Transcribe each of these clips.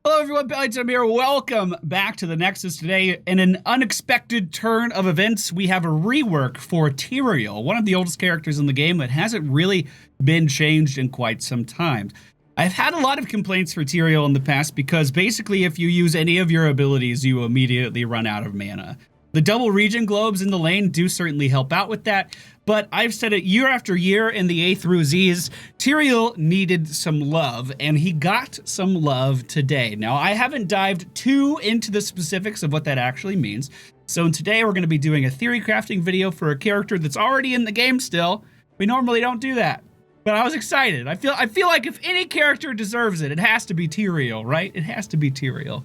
Hello everyone, MFPallytime here. Welcome back to the Nexus. Today, in an unexpected turn of events, we have a rework for Tyrael, one of the oldest characters in the game that hasn't really been changed in quite some time. I've had a lot of complaints for Tyrael in the past because basically if you use any of your abilities, you immediately run out of mana. The double regen globes in the lane do certainly help out with that, but I've said it year after year in the A through Z's, Tyrael needed some love, and he got some love today. Now, I haven't dived too into the specifics of what that actually means, so today we're going to be doing a Theorycrafting video for a character that's already in the game still. We normally don't do that, but I was excited. I feel like if any character deserves it, it has to be Tyrael, right? It has to be Tyrael.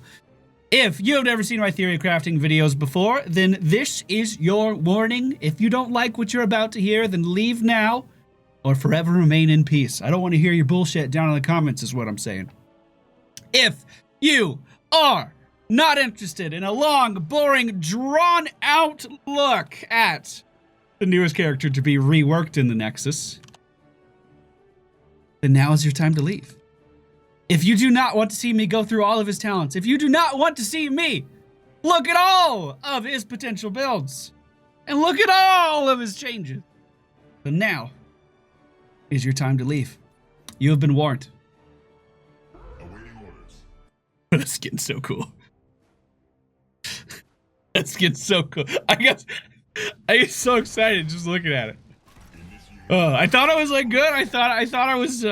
If you have never seen my Theorycrafting videos before, then this is your warning. If you don't like what you're about to hear, then leave now or forever remain in peace. I don't want to hear your bullshit down in the comments is what I'm saying. If you are not interested in a long, boring, drawn-out look at the newest character to be reworked in the Nexus, then now is your time to leave. If you do not want to see me go through all of his talents, if you do not want to see me look at all of his potential builds, and look at all of his changes, then now is your time to leave. You have been warned. Awaiting orders. That skin's so cool. That skin's so cool. I get so excited just looking at it. Oh, I thought I was like good. I thought I was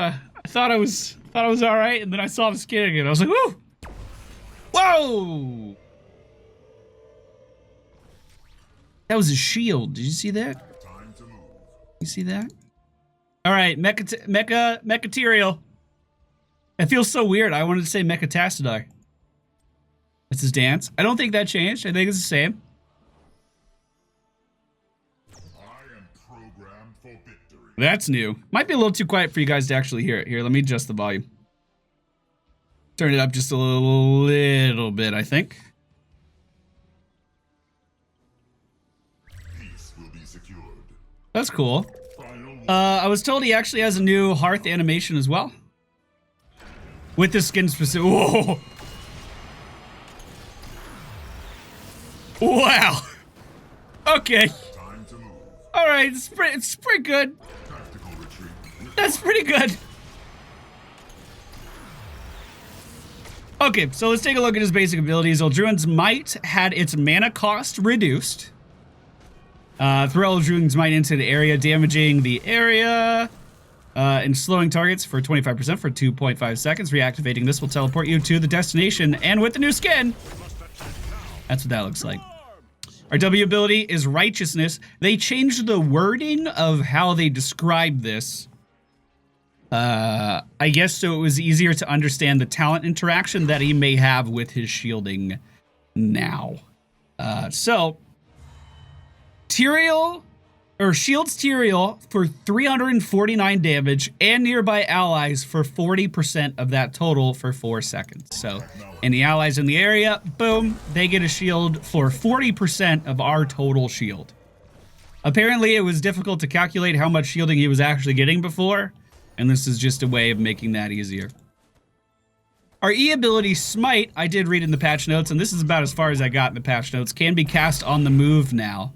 all right, and then I saw the skin again. I was like, woo! Whoa! That was a shield. Did you see that? Time to move. You see that? All right, Mecha Tyrael. It feels so weird. I wanted to say Mechatastodar. That's his dance. I don't think that changed. I think it's the same. I am programmed for victory. That's new. Might be a little too quiet for you guys to actually hear it. Here, let me adjust the volume. Turn it up just a little bit, I think. Peace will be secured. That's cool. Final I was told he actually has a new hearth animation as well. With the skin specific. Whoa! Wow! Okay. time to move. Alright, it's pretty good. Tactical retreat. That's pretty good. Okay, so let's take a look at his basic abilities. Eldruin's Might had its mana cost reduced. Throw Eldruin's Might into the area, damaging the area and slowing targets for 25% for 2.5 seconds. Reactivating this will teleport you to the destination. And with the new skin, that's what that looks like. Our W ability is Righteousness. They changed the wording of how they describe this. I guess so it was easier to understand the talent interaction that he may have with his shielding now. So, Tyrael, or shields Tyrael for 349 damage and nearby allies for 40% of that total for 4 seconds. So, any allies in the area, boom, they get a shield for 40% of our total shield. Apparently, it was difficult to calculate how much shielding he was actually getting before, and this is just a way of making that easier. Our E ability, Smite, I did read in the patch notes, and this is about as far as I got in the patch notes, can be cast on the move now.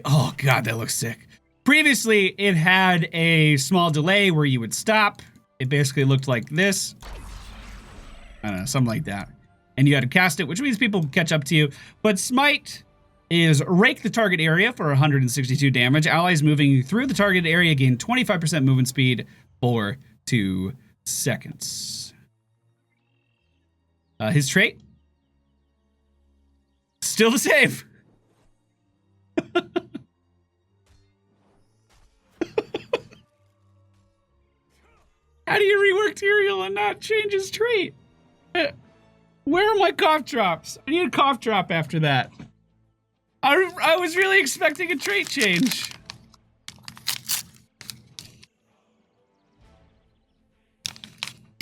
Oh god, that looks sick. Previously, it had a small delay where you would stop. It basically looked like this. I don't know, something like that. And you had to cast it, which means people catch up to you. But Smite is rake the target area for 162 damage. Allies moving through the target area gain 25% movement speed for 2 seconds. His trait? Still the same. How do you rework Tyrael and not change his trait? Where are my cough drops? I need a cough drop after that. I was really expecting a trait change.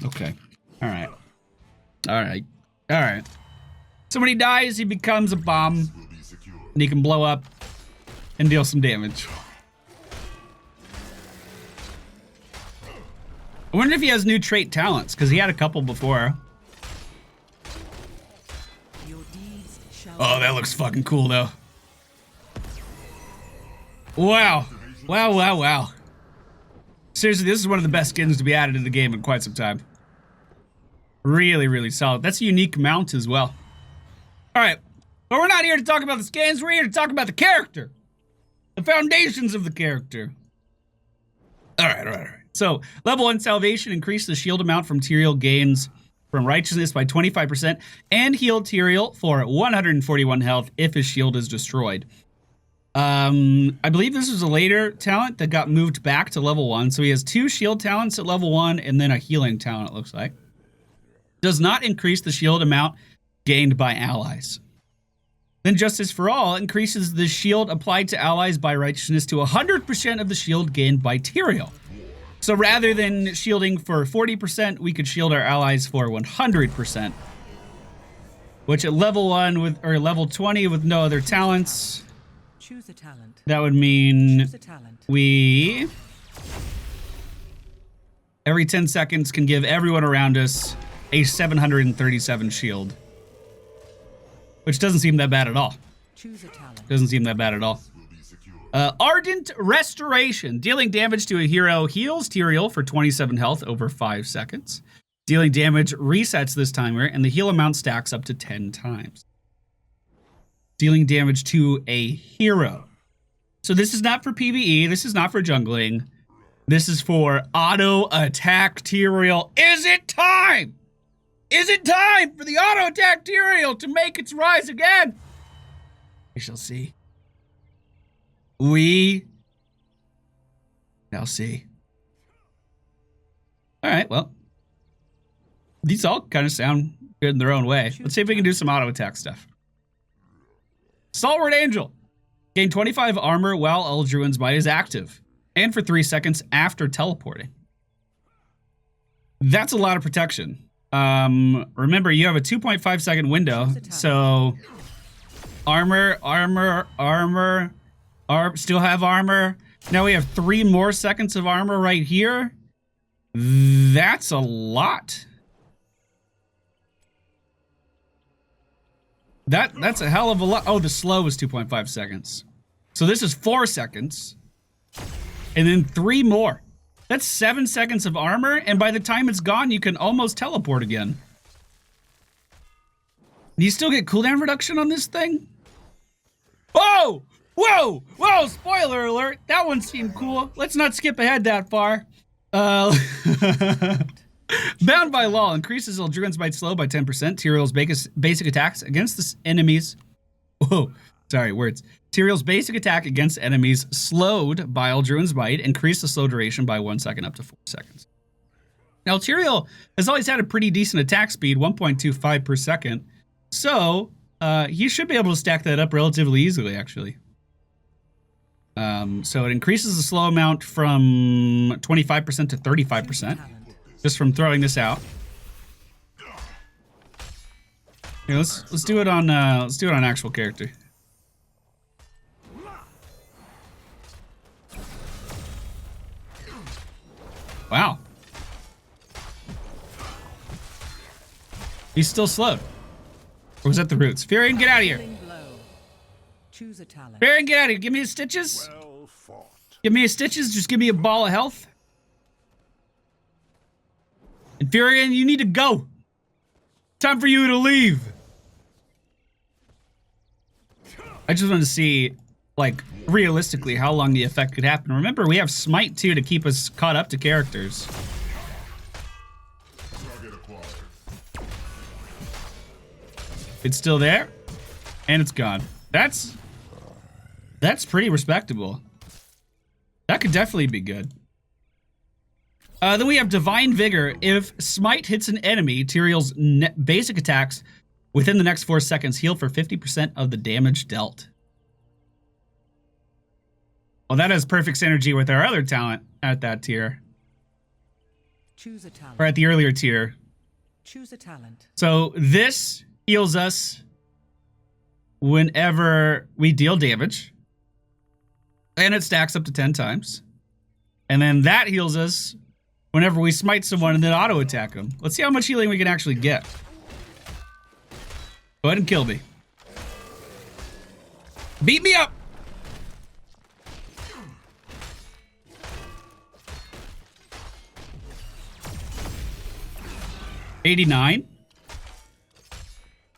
Okay. Alright. Alright. Alright. So when he dies, he becomes a bomb. Will be secured. And he can blow up and deal some damage. I wonder if he has new trait talents, because he had a couple before. Your deeds shall Oh, that looks fucking cool, though. Wow. Wow, wow, wow. Seriously, this is one of the best skins to be added to the game in quite some time. Really, really solid. That's a unique mount as well. All right. But we're not here to talk about the skins. We're here to talk about the character. The foundations of the character. All right, all right, all right. So, level 1 Salvation increased the shield amount from Tyrael gains from Righteousness by 25% and healed Tyrael for 141 health if his shield is destroyed. I believe this was a later talent that got moved back to level 1. So he has 2 shield talents at level 1 and then a healing talent, it looks like. Does not increase the shield amount gained by allies. Then Justice for All increases the shield applied to allies by Righteousness to 100% of the shield gained by Tyrael. So rather than shielding for 40%, we could shield our allies for 100%. Which at level 1 with, or level 20 with no other talents, choose a talent. that would mean Choose a talent. we, every 10 seconds, can give everyone around us a 737 shield. Which doesn't seem that bad at all. Choose a talent. Doesn't seem that bad at all. Ardent Restoration. Dealing damage to a hero heals Tyrael for 27 health over 5 seconds. Dealing damage resets this timer, and the heal amount stacks up to 10 times. Dealing damage to a hero. So this is not for PvE. This is not for jungling. This is for auto attack Tyrael. Is it time? Is it time for the auto attack Tyrael to make its rise again? We shall see. We shall see. All right, well, these all kind of sound good in their own way. Let's see if we can do some auto attack stuff. Stalwart Angel. Gain 25 armor while Eldruin's Might is active, and for 3 seconds after teleporting. That's a lot of protection. Remember, you have a 2.5 second window, so armor, still have armor. Now we have 3 more seconds of armor right here. That's a lot. That's a hell of a lot. Oh, the slow was 2.5 seconds. So this is 4 seconds. And then 3 more. That's 7 seconds of armor, and by the time it's gone, you can almost teleport again. Do you still get cooldown reduction on this thing? Whoa! Whoa! Whoa! Spoiler alert! That one seemed cool. Let's not skip ahead that far. Bound by Law increases Eldruin's Might slow by 10%. Tyrael's basic attacks against the enemies. Whoa! Sorry, words. Tyrael's basic attack against enemies slowed by Eldruin's Might increased the slow duration by 1 second up to 4 seconds. Now, Tyrael has always had a pretty decent attack speed, 1.25 per second. So, he should be able to stack that up relatively easily, actually. So it increases the slow amount from 25% to 35%, just from throwing this out. Here, let's do it on actual character. Wow. He's still slowed. Or was that the roots? Furion, get out of here. Choose a talent. Furion, get out of here. Give me his stitches. Well fought. Give me his stitches. Just give me a ball of health. And Furion, you need to go. Time for you to leave. I just wanted to see, like, realistically how long the effect could happen. Remember, we have Smite, too, to keep us caught up to characters. Target acquired. It's still there, and it's gone. That's pretty respectable. That could definitely be good. Then we have Divine Vigor. If Smite hits an enemy, Tyrael's basic attacks within the next 4 seconds heal for 50% of the damage dealt. Well, that has perfect synergy with our other talent at that tier. Choose a talent. Or at the earlier tier. Choose a talent. So this heals us whenever we deal damage. And it stacks up to 10 times. And then that heals us whenever we smite someone and then auto attack them. Let's see how much healing we can actually get. Go ahead and kill me. Beat me up. $89.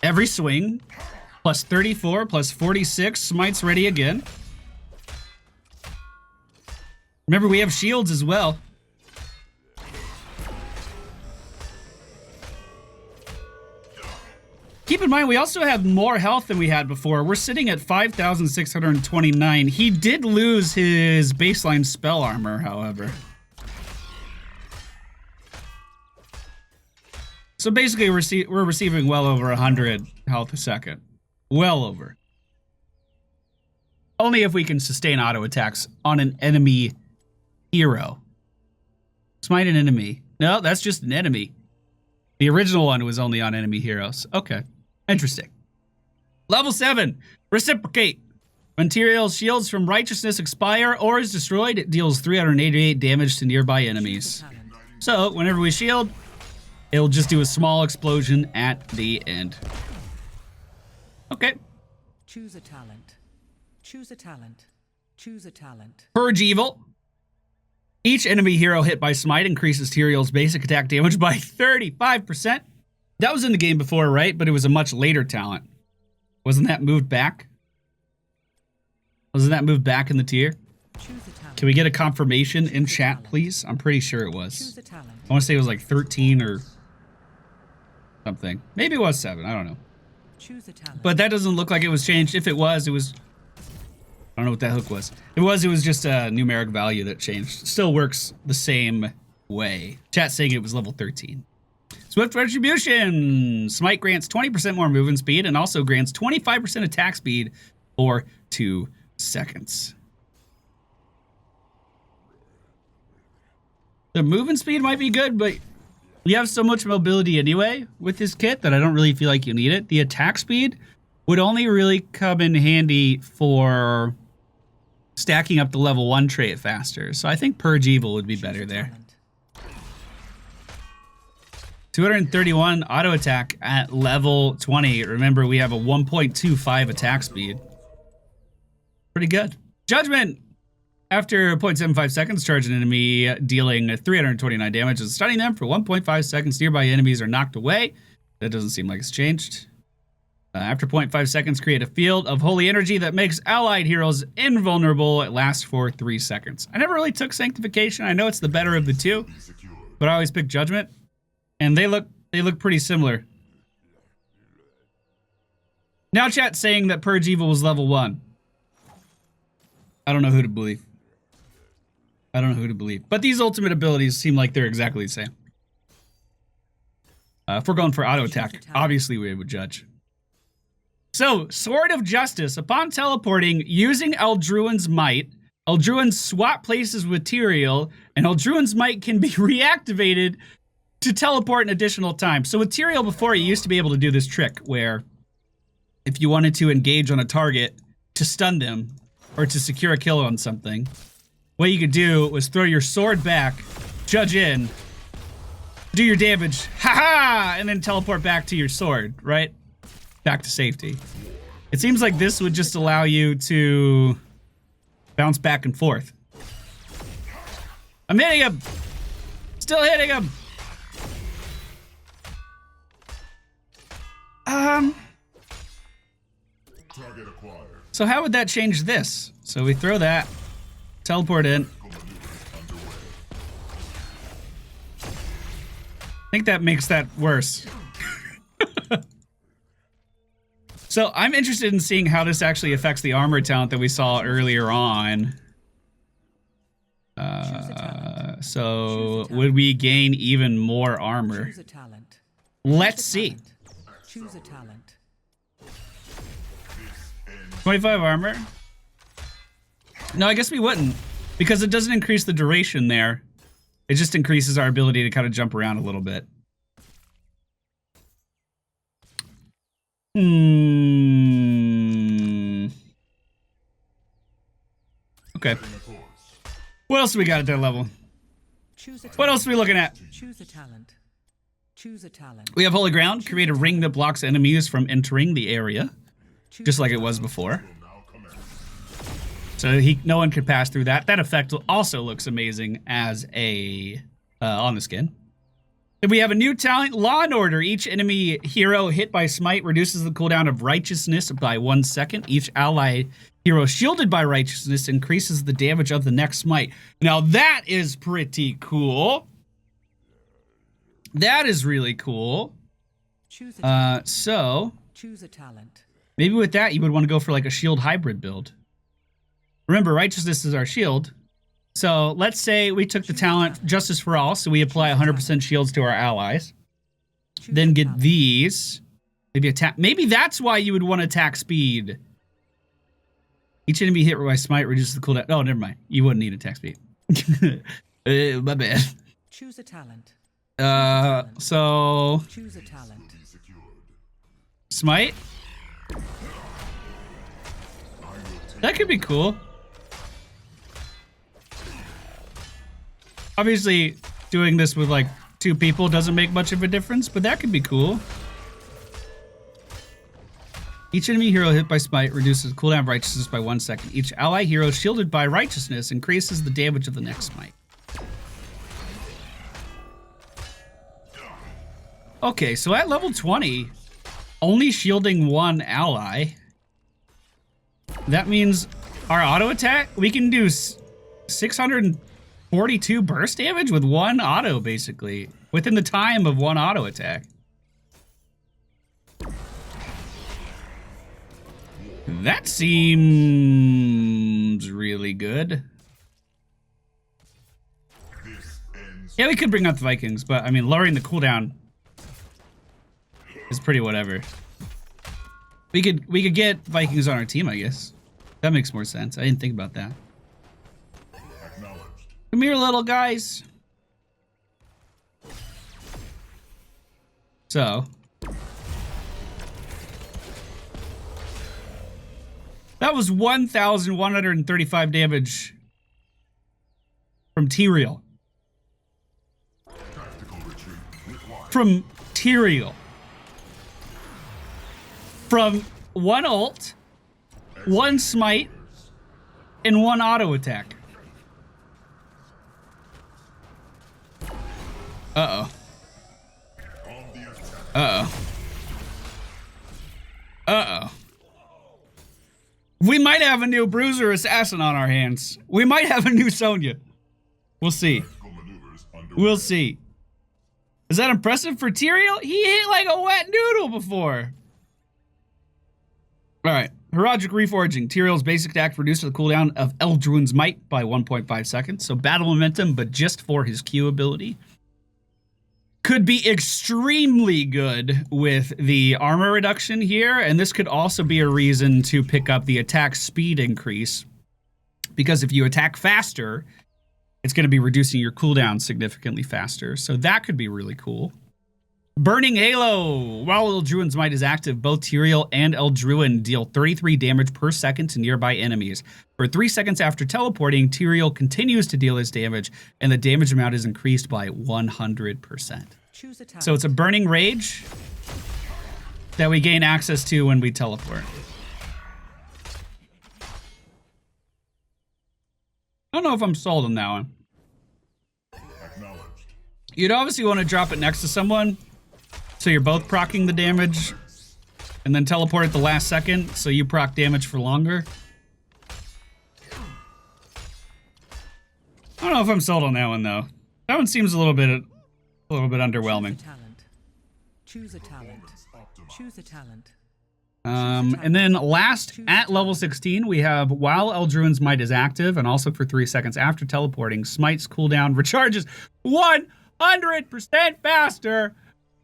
Every swing. Plus 34, plus 46. Smite's ready again. Remember, we have shields as well. Keep in mind, we also have more health than we had before. We're sitting at 5,629. He did lose his baseline spell armor, however. So basically, we're receiving well over 100 health a second. Well over. Only if we can sustain auto attacks on an enemy hero. Smite an enemy. No, that's just an enemy. The original one was only on enemy heroes. Okay. Interesting. Level 7. Reciprocate. When Tyrael's shields from righteousness expire or is destroyed, it deals 388 damage to nearby enemies. So, whenever we shield, it'll just do a small explosion at the end. Okay. Choose a talent. Choose a talent. Choose a talent. Purge Evil. Each enemy hero hit by Smite increases Tyrael's basic attack damage by 35%. That was in the game before, right? But it was a much later talent. Wasn't that moved back? Wasn't that moved back in the tier? Can we get a confirmation in chat, please? I'm pretty sure it was. I want to say it was like 13 or something. Maybe it was 7. I don't know. But that doesn't look like it was changed. If it was, it was... I don't know what that hook was. It was just a numeric value that changed. Still works the same way. Chat saying it was level 13. Swift Retribution. Smite grants 20% more movement speed and also grants 25% attack speed for 2 seconds. The movement speed might be good, but you have so much mobility anyway with this kit that I don't really feel like you need it. The attack speed would only really come in handy for stacking up the level 1 trait faster. So I think Purge Evil would be better there. 231 auto attack at level 20. Remember, we have a 1.25 attack speed. Pretty good. Judgment. After 0.75 seconds, charge an enemy, dealing 329 damage and stunning them for 1.5 seconds. Nearby enemies are knocked away. That doesn't seem like it's changed. After 0.5 seconds, create a field of holy energy that makes allied heroes invulnerable. It lasts for 3 seconds. I never really took Sanctification. I know it's the better of the two, but I always pick Judgment. And they look pretty similar. Now chat's saying that Purge Evil was level 1. I don't know who to believe. I don't know who to believe. But these ultimate abilities seem like they're exactly the same. If we're going for auto attack, obviously we would judge. So, Sword of Justice. Upon teleporting using Eldruin's Might, Eldruin's swap places with Tyrael, and Eldruin's Might can be reactivated to teleport an additional time. So with Tyrael before, you used to be able to do this trick where if you wanted to engage on a target to stun them or to secure a kill on something, what you could do was throw your sword back, judge in, do your damage, haha, and then teleport back to your sword, right? Back to safety. It seems like this would just allow you to bounce back and forth. I'm hitting him! Still hitting him! Target acquired. So how would that change this? So we throw that, teleport in. I think that makes that worse. So I'm interested in seeing how this actually affects the armor talent that we saw earlier on. So would we gain even more armor? Let's see. Choose a talent. 25 armor? No, I guess we wouldn't, because it doesn't increase the duration there. It just increases our ability to kind of jump around a little bit. Okay. What else do we got at that level? What else are we looking at? Choose a talent. Choose a talent. We have Holy Ground. Create a ring that blocks enemies from entering the area, just like it was before. So no one could pass through that. That effect also looks amazing as a on the skin. Then we have a new talent, Law and Order. Each enemy hero hit by smite reduces the cooldown of righteousness by 1 second. Each ally hero shielded by righteousness increases the damage of the next smite. Now that is pretty cool. That is really cool. Choose a talent. So Choose a talent. maybe with that you would want to go for like a shield hybrid build. Remember, righteousness is our shield. So let's say we took the talent Justice for All, so we apply 100% shields to our allies. Then get these. Maybe attack. Maybe that's why you would want attack speed. Each enemy hit by smite reduces the cooldown. Oh, never mind. You wouldn't need attack speed. My bad. Choose a talent. So Choose a talent. smite. That could be cool. Obviously, doing this with like 2 people doesn't make much of a difference, but that could be cool. Each enemy hero hit by smite reduces cooldown of righteousness by 1 second. Each ally hero shielded by righteousness increases the damage of the next smite. Okay, so at level 20, only shielding 1 ally. That means our auto attack, we can do 642 burst damage with 1 auto, basically, within the time of 1 auto attack. That seems really good. Yeah, we could bring out the Vikings, but I mean, lowering the cooldown is pretty whatever. We could get Vikings on our team, I guess. That makes more sense. I didn't think about that. Come here, little guys. So that was 1,135 damage from Tyrael. From Tyrael. From 1 ult, 1 smite, and 1 auto attack. Uh-oh. Uh-oh. Uh-oh. We might have a new Bruiser Assassin on our hands. We might have a new Sonya. We'll see. We'll see. Is that impressive for Tyrael? He hit like a wet noodle before. Alright. Heraldic Reforging. Tyrael's basic attack reduces the cooldown of Eldruin's Might by 1.5 seconds. So battle momentum, but just for his Q ability. Could be extremely good with the armor reduction here, and this could also be a reason to pick up the attack speed increase, because if you attack faster, it's going to be reducing your cooldown significantly faster, so that could be really cool. Burning Halo. While Eldruin's Might is active, both Tyrael and Eldruin deal 33 damage per second to nearby enemies. For 3 seconds after teleporting, Tyrael continues to deal his damage, and the damage amount is increased by 100%. So it's a Burning Rage that we gain access to when we teleport. I don't know if I'm sold on that one. You'd obviously want to drop it next to someone, so you're both proccing the damage, and then teleport at the last second, so you proc damage for longer. I don't know if I'm sold on that one though. That one seems a little bit underwhelming. Choose a talent. Choose a talent. And then last, at level 16, we have while Eldruin's Might is active, and also for 3 seconds after teleporting, Smite's cooldown recharges 100% faster.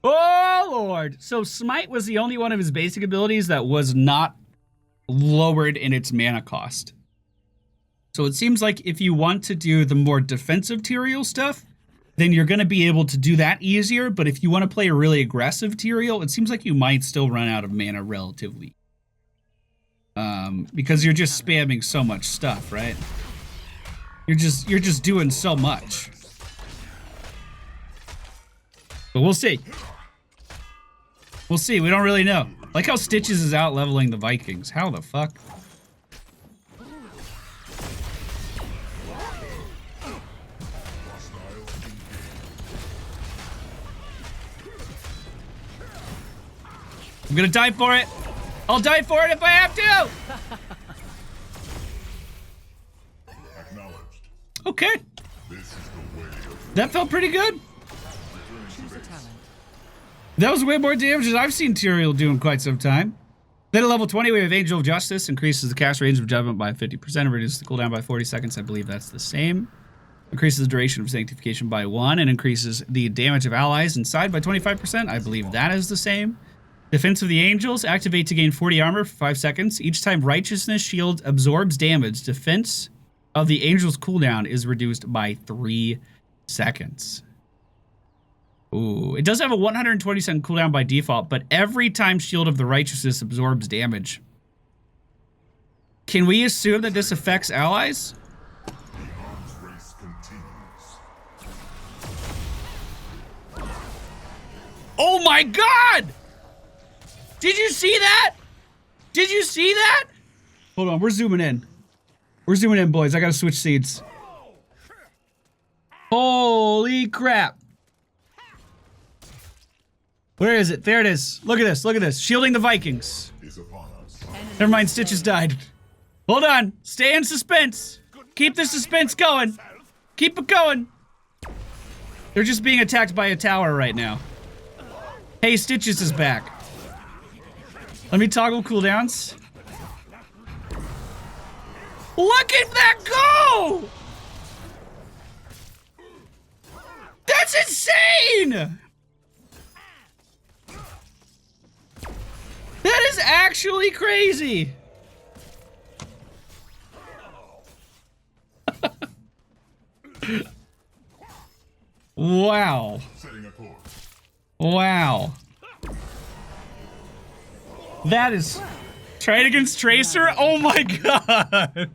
Oh, Lord. So Smite was the only one of his basic abilities that was not lowered in its mana cost. So it seems like if you want to do the more defensive Tyrael stuff, then you're going to be able to do that easier. But if you want to play a really aggressive Tyrael, it seems like you might still run out of mana relatively. Because you're just spamming so much stuff, right? You're just doing so much. But we'll see. We'll see. We don't really know. Like how Stitches is out leveling the Vikings. How the fuck? I'm gonna die for it. I'll die for it if I have to. Acknowledged. Okay. This is the way of That felt pretty good. Choose a talent. That was way more damage than I've seen Tyrael do in quite some time. Then at level 20, we have Angel of Justice. Increases the cast range of Judgment by 50% and reduces the cooldown by 40 seconds. I believe that's the same. Increases the duration of Sanctification by 1 and increases the damage of allies inside by 25%. I believe that is the same. Defense of the Angels. Activate to gain 40 armor for 5 seconds. Each time Righteousness Shield absorbs damage, defense of the Angels cooldown is reduced by 3 seconds. Ooh, it does have a 120-second cooldown by default, but every time Shield of the Righteousness absorbs damage. Can we assume that this affects allies? the arms race continues. Oh my god! Did you see that? Did you see that? Hold on, we're zooming in. We're zooming in, boys. I gotta switch seats. Holy crap. Where is it? There it is. Look at this. Look at this. Shielding the Vikings. Is upon us. Never mind, Stitches died. Hold on. Stay in suspense. Keep the suspense going. Keep it going. They're just being attacked by a tower right now. Hey, Stitches is back. Let me toggle cooldowns. Look at that go! That's insane! That is actually crazy. Wow. Setting a course. Wow. That is... Trade against Tracer? Oh my god!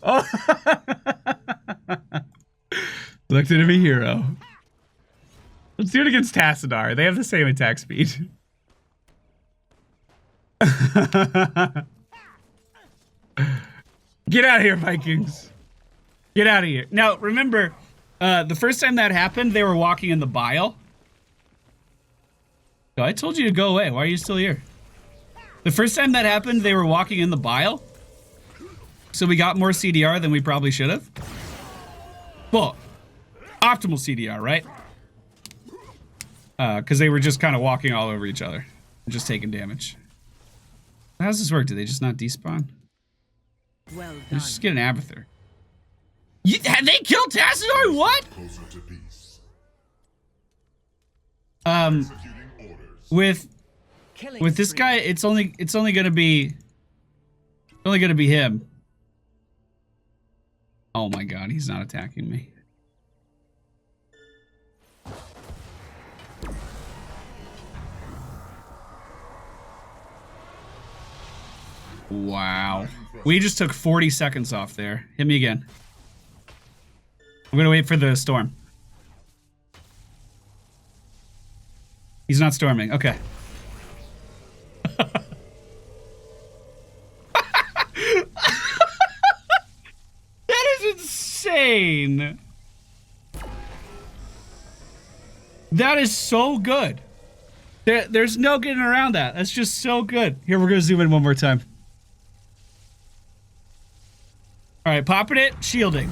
Oh. Looked at him a hero. Let's do it against Tassadar. They have the same attack speed. Get out of here, Vikings. Get out of here. Now, remember, the first time that happened, they were walking in the bile. Oh, I told you to go away. Why are you still here? The first time that happened, they were walking in the bile. So we got more CDR than we probably should have. Well, optimal CDR, right? Because they were just kind of walking all over each other. And just taking damage. How does this work? Do they just not despawn? Well Let's done. just get an Abathur. They killed Tassadar? What? Closer to peace. Executing orders. With this guy, it's only gonna be him. Oh my god, he's not attacking me. Wow. We just took 40 seconds off there. Hit me again. I'm gonna wait for the storm. He's not storming. Okay. That is insane. That is so good. There's no getting around that. That's just so good. Here, we're gonna zoom in one more time. All right, popping it, shielding.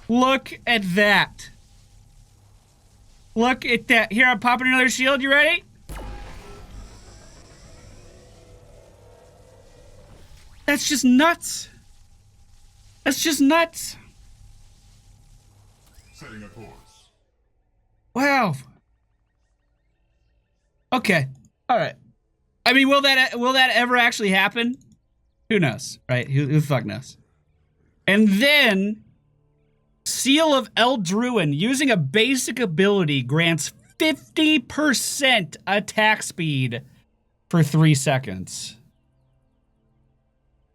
Look at that. Look at that. Here, I'm popping another shield. You ready? That's just nuts. That's just nuts. Setting a course. Wow. Okay. All right. I mean, will that ever actually happen? Who knows, right? Who the fuck knows? And then, Seal of Eldruin, using a basic ability, grants 50% attack speed for 3 seconds.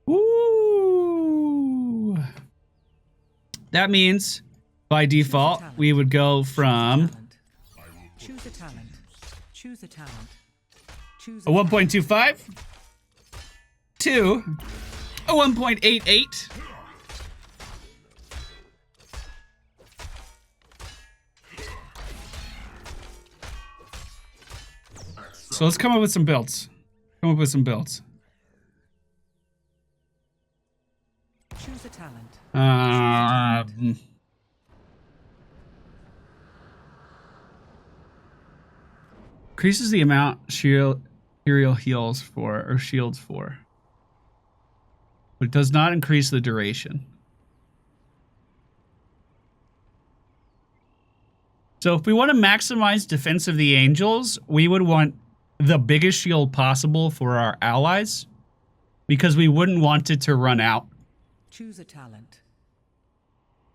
Ooh. that means by default we would go from Choose a talent. Choose a talent. Choose a 1.25 to a 1.88. So let's come up with some builds. Come up with some builds. Choose a talent. Increases the amount Tyrael heals for or shields for, but it does not increase the duration. So if we want to maximize Defense of the Angels, we would want the biggest shield possible for our allies because we wouldn't want it to run out. Choose a talent.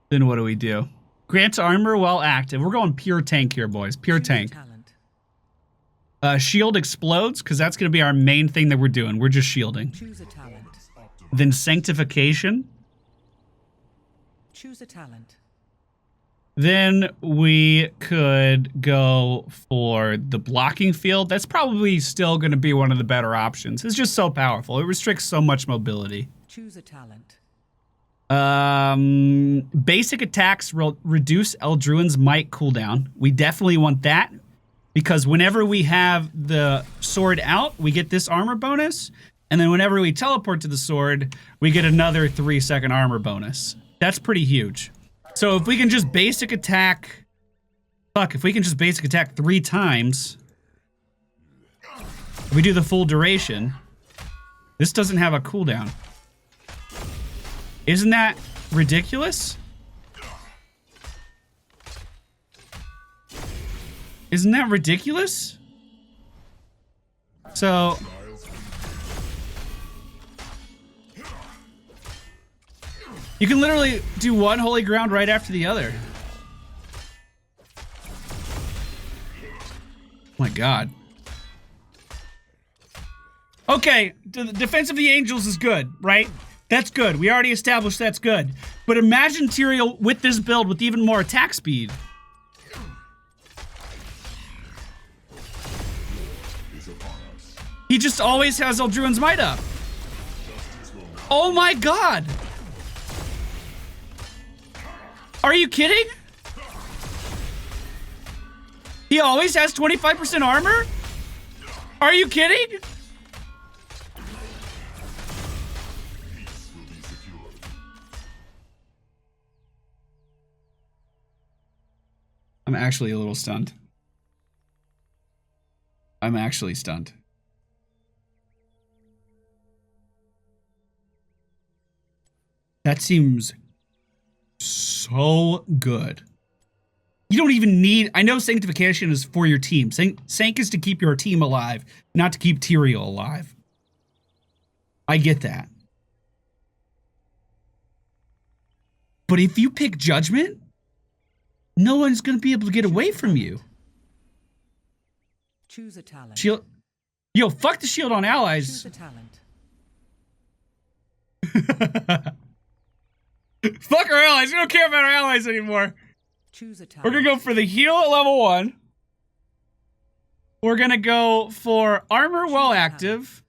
Then what do we do? Grants armor while active. We're going pure tank here, boys. Pure Choose tank. a talent. Shield explodes because that's going to be our main thing that we're doing. We're just shielding. Choose a talent. Then sanctification. Choose a talent. Then we could go for the blocking field. That's probably still going to be one of the better options. It's just so powerful. It restricts so much mobility. Choose a talent. Basic attacks reduce Eldruin's might cooldown. We definitely want that because whenever we have the sword out, we get this armor bonus. And then whenever we teleport to the sword, we get another 3-second armor bonus. That's pretty huge. So if we can just basic attack... Fuck, if we can just basic attack 3 times... we do the full duration. This doesn't have a cooldown. Isn't that ridiculous? Isn't that ridiculous? So... you can literally do one holy ground right after the other. Oh my god. Okay, the Defense of the Angels is good, right? That's good. We already established that's good. But imagine Tyrael with this build with even more attack speed. He just always has Eldruin's might up. Oh my god! Are you kidding? He always has 25% armor? Are you kidding? I'm actually a little stunned. I'm actually stunned. That seems so good. You don't even need... I know sanctification is for your team. Sank is to keep your team alive, not to keep Tyrael alive. I get that. But if you pick Judgment, no one's going to be able to get away from you. Choose a talent. Shield... Yo, fuck the shield on allies. Choose a talent. Fuck our allies. We don't care about our allies anymore. Choose a talent. We're going to go for the heal at level 1. We're going to go for armor while active.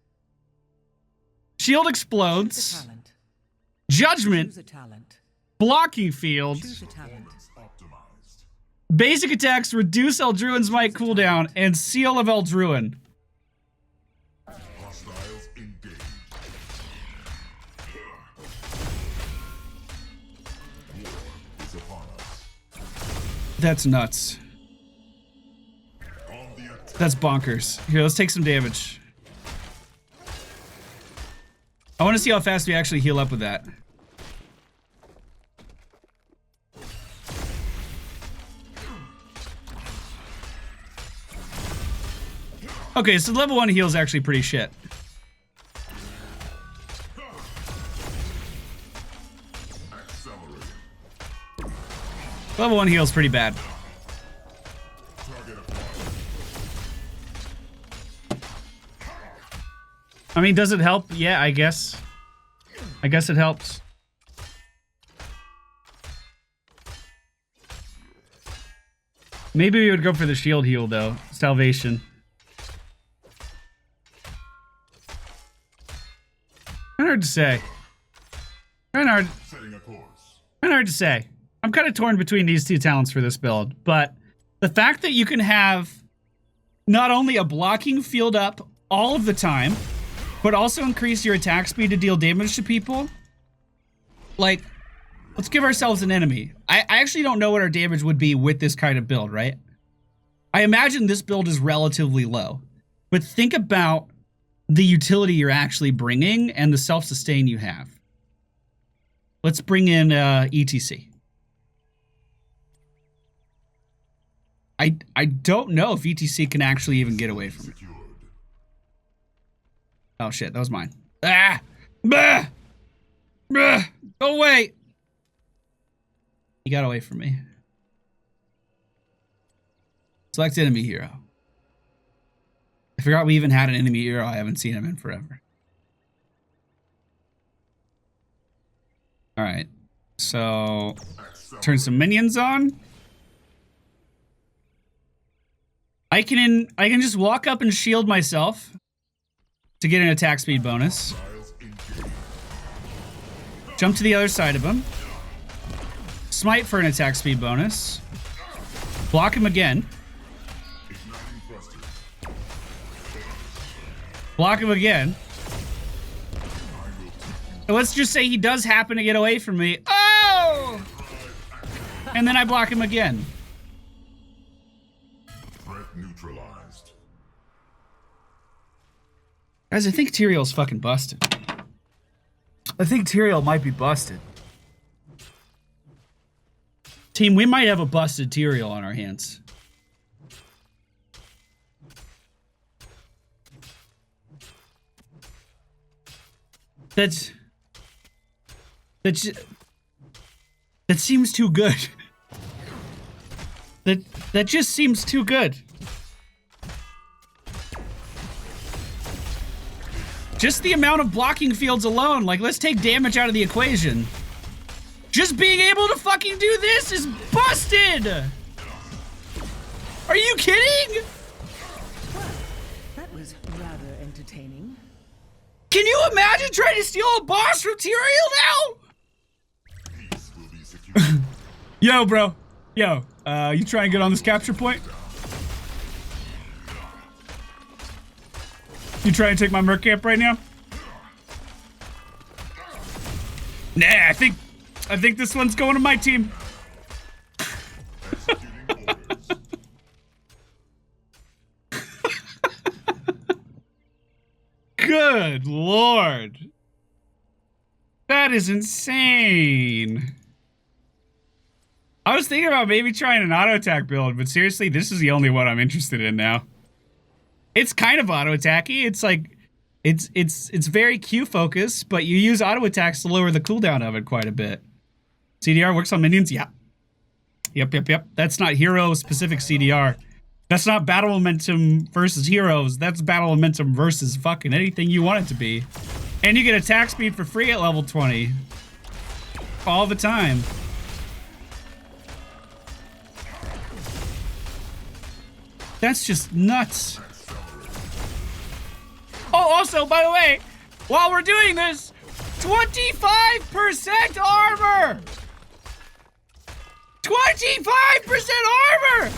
Shield explodes. Choose a talent. Judgment. Choose a talent. Blocking field. Choose a talent. Basic attacks reduce Eldruin's might cooldown. And Seal of Eldruin. Hostiles engaged. War is upon us. That's nuts. On the attack. That's bonkers. Here, let's take some damage. I want to see how fast we actually heal up with that. Okay, so level 1 heal is actually pretty shit. Accelerating. Level 1 heal is pretty bad. Target acquired. I mean, does it help? Yeah, I guess. I guess it helps. Maybe we would go for the shield heal, though. Salvation. Kind of hard to say. Kind of hard to say. I'm kind of torn between these two talents for this build, but the fact that you can have not only a blocking field up all of the time, but also increase your attack speed to deal damage to people. Like, let's give ourselves an enemy. I actually don't know what our damage would be with this kind of build, right? I imagine this build is relatively low, but think about the utility you're actually bringing and the self-sustain you have. Let's bring in ETC. I don't know if ETC can actually even get away from it. Oh shit, that was mine. Ah! Bah! Bah! Go away! He got away from me. Select enemy hero. I forgot we even had an enemy hero. I haven't seen him in forever. Alright. So, turn some minions on. I can just walk up and shield myself to get an attack speed bonus. Jump to the other side of him. Smite for an attack speed bonus. Block him again. Block him again. And let's just say he does happen to get away from me. Oh! And then I block him again. Neutralized. Guys, I think Tyrael's fucking busted. I think Tyrael might be busted. Team, we might have a busted Tyrael on our hands. That seems too good. That just seems too good. Just the amount of blocking fields alone, like, let's take damage out of the equation. Just being able to fucking do this is busted! Are you kidding? That was rather entertaining. Can you imagine trying to steal a boss from Tyrael now? Peace will be secured. Yo, bro. Yo, you try and get on this capture point? You try and take my merc camp right now? Nah, I think this one's going to my team. Good Lord. That is insane. I was thinking about maybe trying an auto attack build, but seriously, this is the only one I'm interested in now. It's kind of auto attacky. It's like it's very Q focused, but you use auto attacks to lower the cooldown of it quite a bit. CDR works on minions? Yeah. Yep. That's not hero specific CDR. That's not battle momentum versus heroes. That's battle momentum versus fucking anything you want it to be. And you get attack speed for free at level 20. All the time. That's just nuts. Oh, also, by the way, while we're doing this, 25% armor! 25% armor!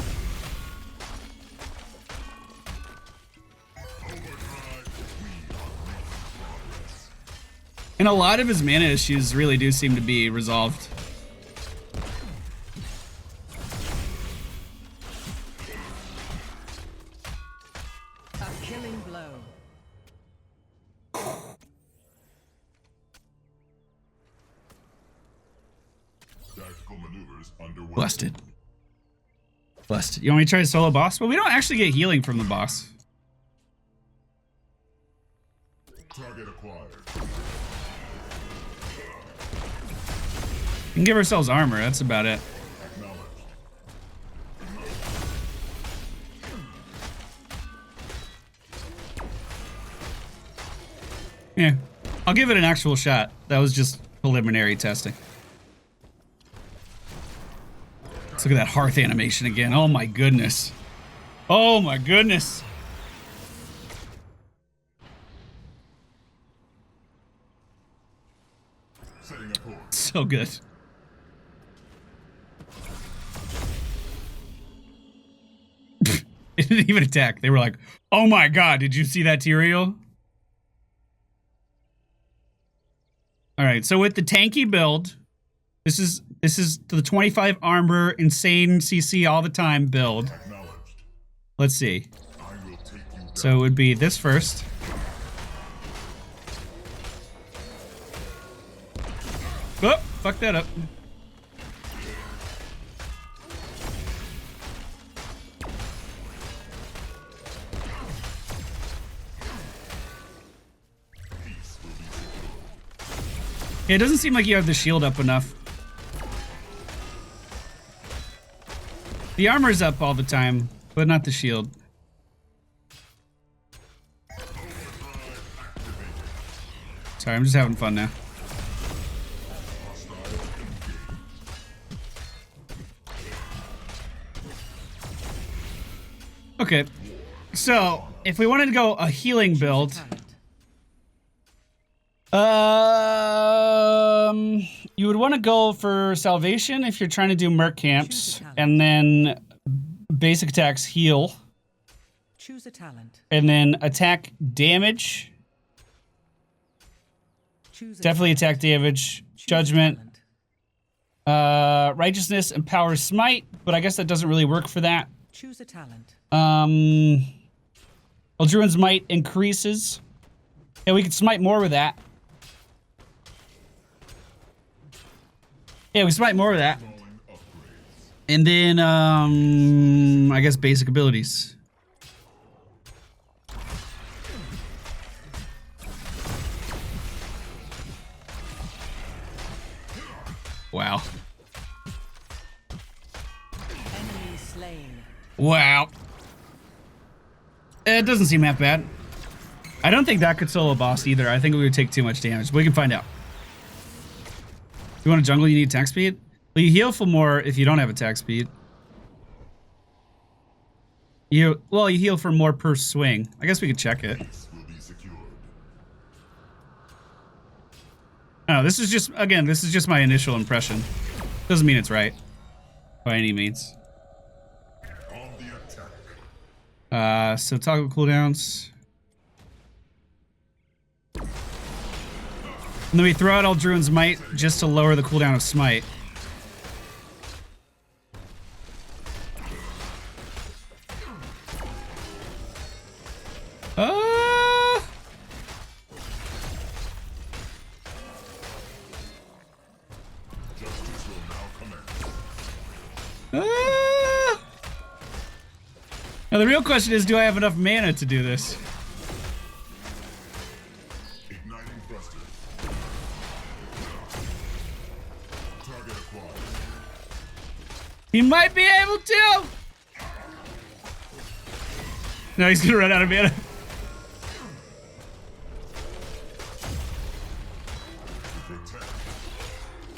And a lot of his mana issues really do seem to be resolved. A killing blow. Tactical maneuvers underway. Busted. You want me to try a solo boss? Well, we don't actually get healing from the boss. Target acquired. We can give ourselves armor, that's about it. Acknowledged. Yeah, I'll give it an actual shot. That was just preliminary testing. Let's look at that hearth animation again. Oh my goodness. Oh my goodness. Setting a course. So good. It didn't even attack. They were like, oh my god, did you see that, Tyrael? Alright, so with the tanky build, this is the 25 armor, insane CC all the time build. Acknowledged. Let's see. I will take you down. So it would be this first. Oh, fuck that up. Peace will be secured. Yeah, it doesn't seem like you have the shield up enough. The armor's up all the time, but not the shield. Sorry, I'm just having fun now. Okay, so if we wanted to go a healing build, you would want to go for salvation if you're trying to do merc camps, and then basic attacks heal, Choose a talent. and then attack damage. Choose a Definitely talent. attack damage, Choose a judgment, talent. righteousness, and power smite, but I guess that doesn't really work for that. Choose a talent. Eldruin's might increases. Yeah, we could smite more with that. Yeah, we smite more with that. Installing upgrades. And then, I guess basic abilities. Wow. Enemy slain. Wow. It doesn't seem that bad. I don't think that could solo boss either. I think it would take too much damage. But we can find out. You want a jungle, you need attack speed? Well, you heal for more if you don't have attack speed. You heal for more per swing. I guess we could check it. Peace will be secured. No, this is just, again, this is just my initial impression. Doesn't mean it's right. By any means. On the attack. So toggle cooldowns. And then we throw out Eldruin's Might just to lower the cooldown of Smite. Justice will now commence. Now the real question is, do I have enough mana to do this? Igniting thrusters. Target acquired. He might be able to! No, he's gonna run out of mana.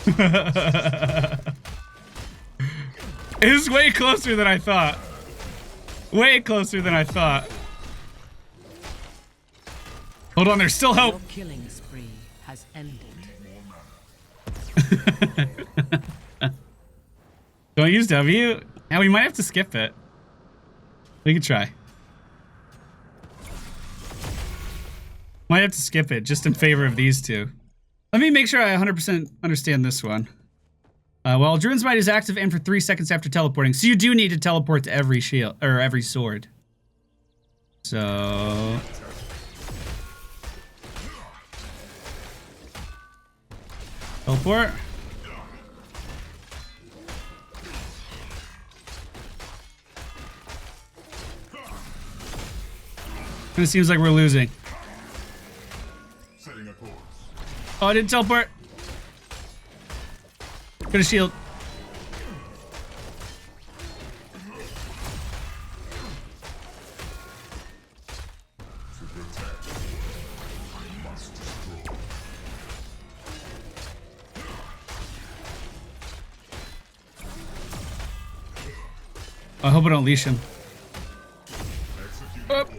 Protect. It was way closer than I thought. Way closer than I thought. Hold on, there's still hope. Your killing spree has ended. Don't use W. And we might have to skip it. We could try. Might have to skip it just in favor of these two. Let me make sure I 100% understand this one. Well, Druid's Might is active and for 3 seconds after teleporting. So you do need to teleport to every shield, or every sword. So... teleport. And it seems like we're losing. Setting a course. Oh, I didn't teleport. Got a shield. To protect, I must destroy. I hope I don't leash him. Execute Oh. orders.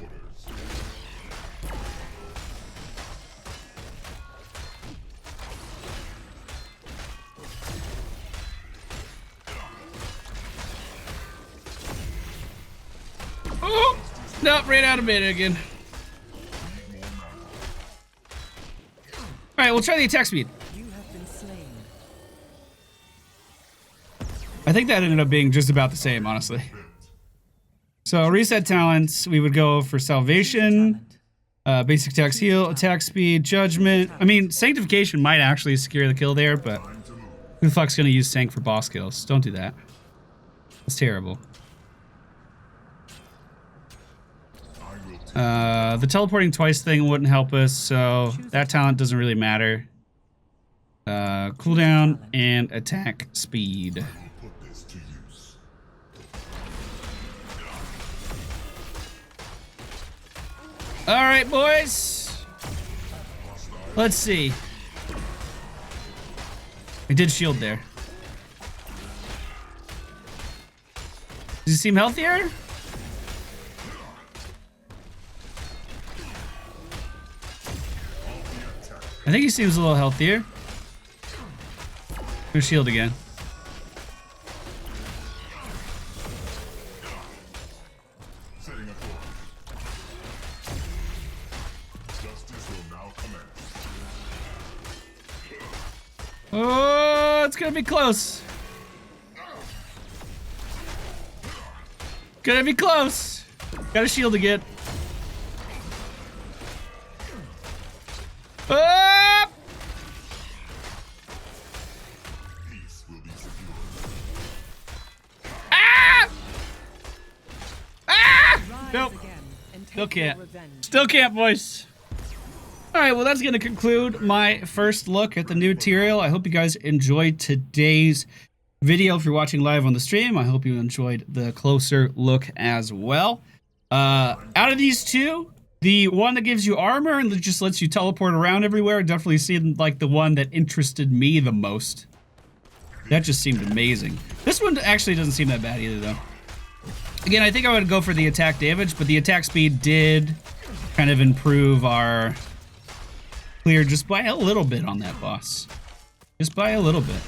Oh! Nope, ran out of mana again. Alright, we'll try the attack speed. You have been slain. I think that ended up being just about the same, honestly. So reset talents, we would go for salvation, Talent. basic attacks heal, attack speed, judgment. I mean, sanctification might actually secure the kill there, but who the fuck's gonna use sank for boss kills? Don't do that. That's terrible. The teleporting twice thing wouldn't help us, so that talent doesn't really matter. Cooldown and attack speed. Put this to use. Alright, boys. Let's see. I did shield there. Does he seem healthier? I think he seems a little healthier. Gonna shield again. Setting a course. Justice will now commence. Oh, it's gonna be close. Gonna be close. Gotta shield again. Ah! Peace will be secured. Ah! Ah! Rise Nope. again and take Still can't. your revenge. Still can't, boys. Alright, well, that's going to conclude my first look at the new Tyrael. I hope you guys enjoyed today's video. If you're watching live on the stream, I hope you enjoyed the closer look as well. Out of these two, the one that gives you armor and that just lets you teleport around everywhere definitely seemed like the one that interested me the most. That just seemed amazing. This one actually doesn't seem that bad either, though. Again, I think I would go for the attack damage, but the attack speed did kind of improve our clear just by a little bit on that boss. Just by a little bit.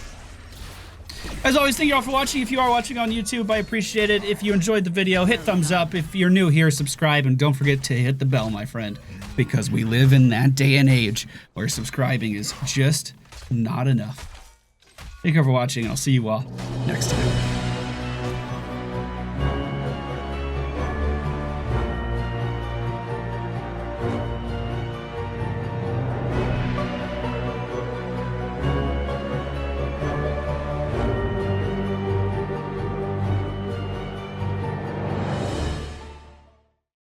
As always, thank you all for watching. If you are watching on YouTube, I appreciate it. If you enjoyed the video, hit thumbs up. If you're new here, subscribe, and don't forget to hit the bell, my friend, because we live in that day and age where subscribing is just not enough. Thank you for watching, and I'll see you all next time.